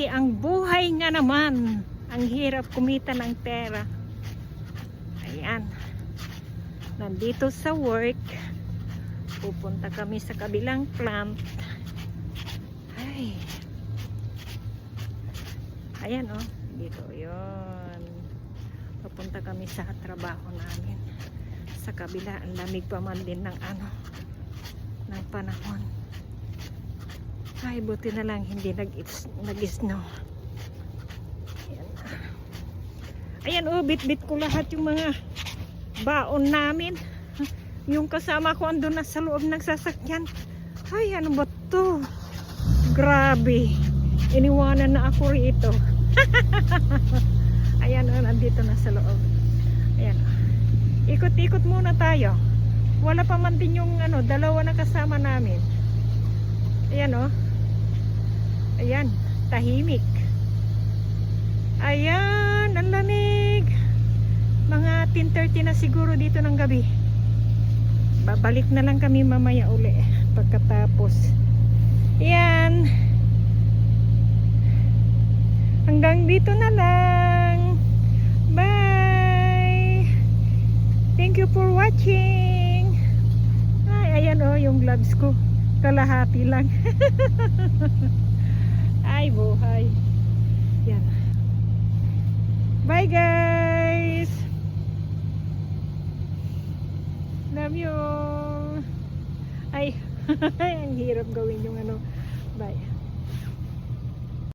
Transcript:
Ay, ang buhay nga naman. Ang hirap kumita ng pera. Ayan. Nandito sa work. Pupunta kami sa kabilang plant. Ay. Ayan oh. Dito yun. Pupunta kami sa trabaho namin. Sa kabila, ang lamig pa man din ng ng panahon. Ay, buti na lang hindi nag-snow. Ayan. Ayan oh, bit-bit ko lahat yung mga baon namin. Yung kasama ko andun na sa loob ng sasakyan. Ay, ano ba to? Grabe. Iniwanan na ako rito. Ayan oh, nandito na sa loob. Ayan. Ikot-ikot muna tayo. Wala pa man din yung dalawa na kasama namin. Ayan oh. Ayan, tahimik. Ayan, ang lamig. Mga 10:30 na siguro dito ng gabi. Babalik na lang kami mamaya uli pagkatapos. Ayan. Hanggang dito na lang. Bye. Thank you for watching. Ay, ayan oh, yung vlogs ko. Kalahati lang. Ay, buhay. Yan. Bye guys. Love you. Ay, ang hirap gawin yung bye.